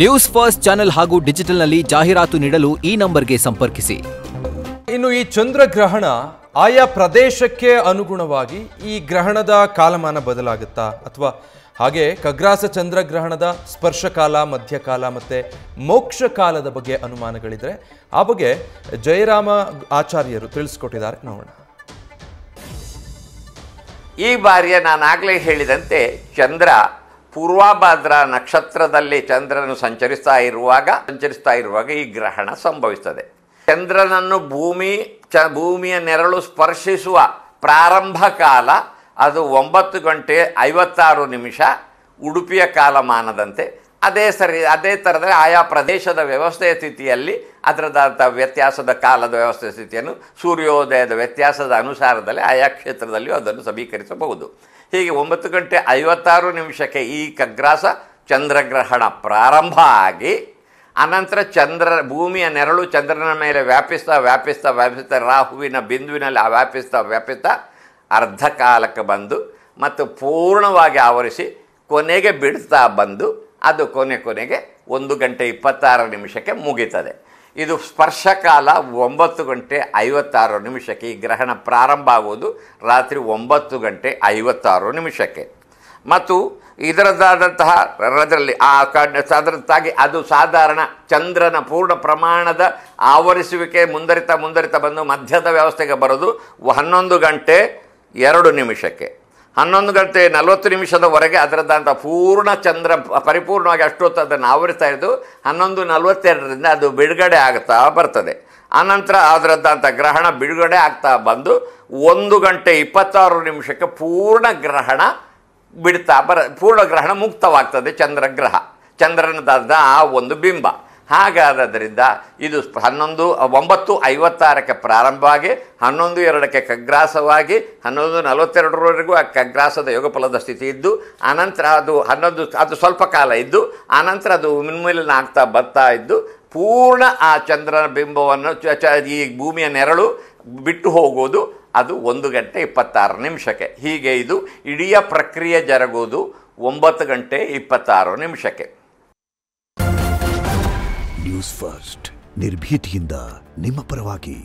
News first channel ಹಾಗೂ ಡಿಜಿಟಲ್ನಲ್ಲಿ ಜಾಹೀರಾತು ನೀಡಲು ಈ ನಂಬರ್ಗೆ ಸಂಪರ್ಕಿಸಿ. ಇನ್ನು ಈ ಚಂದ್ರಗ್ರಹಣ ಆಯಾ ಪ್ರದೇಶಕ್ಕೆ ಅನುಗುಣವಾಗಿ ಈ ಗ್ರಹಣದ ಕಾಲಮಾನ ಬದಲಾಗುತ್ತಾ ಅಥವಾ ಹಾಗೆ ಖಗ್ರಾಸ ಚಂದ್ರಗ್ರಹಣದ ಸ್ಪರ್ಶಕಾಲ, ಮಧ್ಯಕಾಲ ಮತ್ತು ಮೋಕ್ಷ ಕಾಲದ ಬಗ್ಗೆ ಅನುಮಾನಗಳಿದ್ರೆ ಆ ಬಗ್ಗೆ ಜಯರಾಮ ಆಚಾರ್ಯರು ತಿಳಿಸ್ಕೊಟ್ಟಿದ್ದಾರೆ. ನೋಡೋಣ. ಈ ಬಾರಿಯ ನಾನಾಗಲೇ ಹೇಳಿದಂತೆ ಚಂದ್ರ ಪೂರ್ವಭಾದ್ರ ನಕ್ಷತ್ರದಲ್ಲಿ ಚಂದ್ರನು ಸಂಚರಿಸ್ತಾ ಇರುವಾಗ ಈ ಗ್ರಹಣ ಸಂಭವಿಸ್ತದೆ. ಚಂದ್ರನನ್ನು ಭೂಮಿಯ ನೆರಳು ಸ್ಪರ್ಶಿಸುವ ಪ್ರಾರಂಭ ಕಾಲ ಅದು 9 ಗಂಟೆ 56 ನಿಮಿಷ ಉಡುಪಿಯ ಕಾಲಮಾನದಂತೆ. ಅದೇ ಥರದಲ್ಲಿ ಆಯಾ ಪ್ರದೇಶದ ವ್ಯವಸ್ಥೆಯ ಸ್ಥಿತಿಯಲ್ಲಿ ಅದರದಂಥ ವ್ಯತ್ಯಾಸದ ಕಾಲದ ವ್ಯವಸ್ಥೆಯ ಸ್ಥಿತಿಯನ್ನು ಸೂರ್ಯೋದಯದ ವ್ಯತ್ಯಾಸದ ಅನುಸಾರದಲ್ಲಿ ಆಯಾ ಕ್ಷೇತ್ರದಲ್ಲಿಯೂ ಅದನ್ನು ಸಮೀಕರಿಸಬಹುದು. ಹೀಗೆ 9 ಗಂಟೆ 56 ನಿಮಿಷಕ್ಕೆ ಈ ಖಗ್ರಾಸ ಚಂದ್ರಗ್ರಹಣ ಪ್ರಾರಂಭ ಆಗಿ ಅನಂತರ ಭೂಮಿಯ ನೆರಳು ಚಂದ್ರನ ಮೇಲೆ ವ್ಯಾಪಿಸ್ತಾ ರಾಹುವಿನ ಬಿಂದುವಿನಲ್ಲಿ ವ್ಯಾಪಿಸ್ತಾ ಅರ್ಧ ಕಾಲಕ್ಕೆ ಬಂದು ಮತ್ತು ಪೂರ್ಣವಾಗಿ ಆವರಿಸಿ ಕೊನೆಗೆ ಬಿಡ್ತಾ ಬಂದು ಅದು ಕೊನೆಗೆ 1 ಗಂಟೆ 26 ನಿಮಿಷಕ್ಕೆ ಮುಗೀತದೆ. ಇದು ಸ್ಪರ್ಶಕಾಲ 9 ಗಂಟೆ 56 ನಿಮಿಷಕ್ಕೆ. ಈ ಗ್ರಹಣ ಪ್ರಾರಂಭ ಆಗುವುದು ರಾತ್ರಿ 9 ಗಂಟೆ 56 ನಿಮಿಷಕ್ಕೆ. ಮತ್ತು ಇದರದಾದಂತಹ ಅದರಲ್ಲಿ ಅದರದ್ದಾಗಿ ಅದು ಸಾಧಾರಣ ಚಂದ್ರನ ಪೂರ್ಣ ಪ್ರಮಾಣದ ಆವರಿಸುವಿಕೆ ಮುಂದರಿತಾ ಬಂದು ಮಧ್ಯದ ವ್ಯವಸ್ಥೆಗೆ ಬರೋದು 11 ಗಂಟೆ 2 ನಿಮಿಷಕ್ಕೆ. 11 ಗಂಟೆ 40 ನಿಮಿಷದವರೆಗೆ ಅದರದ್ದಂಥ ಪೂರ್ಣ ಚಂದ್ರ ಪರಿಪೂರ್ಣವಾಗಿ ಅಷ್ಟೊತ್ತು ಅದನ್ನು ಆವರಿಸ್ತಾ ಇದ್ದು 11:42ರಿಂದ ಅದು ಬಿಡುಗಡೆ ಆಗ್ತಾ ಬರ್ತದೆ. ಆನಂತರ ಅದರದ್ದಂಥ ಗ್ರಹಣ ಬಿಡುಗಡೆ ಆಗ್ತಾ ಬಂದು 1 ಗಂಟೆ 26 ನಿಮಿಷಕ್ಕೆ ಪೂರ್ಣ ಗ್ರಹಣ ಮುಕ್ತವಾಗ್ತದೆ. ಚಂದ್ರನದಾದ ಆ ಒಂದು ಬಿಂಬ. ಹಾಗಾದ್ದರಿಂದ ಇದು 9:56ಕ್ಕೆ ಪ್ರಾರಂಭವಾಗಿ 11:02ಕ್ಕೆ ಖಗ್ರಾಸವಾಗಿ 11:42ರವರೆಗೂ ಆ ಖಗ್ರಾಸದ ಯೋಗಫಲದ ಸ್ಥಿತಿ ಇದ್ದು ಆನಂತರ ಅದು ಸ್ವಲ್ಪ ಕಾಲ ಇದ್ದು ಆನಂತರ ಅದು ಮುನ್ಮೇಲನ ಆಗ್ತಾ ಬರ್ತಾ ಇದ್ದು ಪೂರ್ಣ ಆ ಚಂದ್ರನ ಬಿಂಬವನ್ನು ಈ ಭೂಮಿಯ ನೆರಳು ಬಿಟ್ಟು ಹೋಗುವುದು ಅದು 1 ಗಂಟೆ 26 ನಿಮಿಷಕ್ಕೆ. ಹೀಗೆ ಇದು ಇಡೀ ಪ್ರಕ್ರಿಯೆ ಜರುಗುವುದು 9 ಗಂಟೆ 26 ನಿಮಿಷಕ್ಕೆ. ನ್ಯೂಸ್ ಫಸ್ಟ್ ನಿರ್ಭೀತಿಯಿಂದ ನಿಮ್ಮ ಪರವಾಗಿ.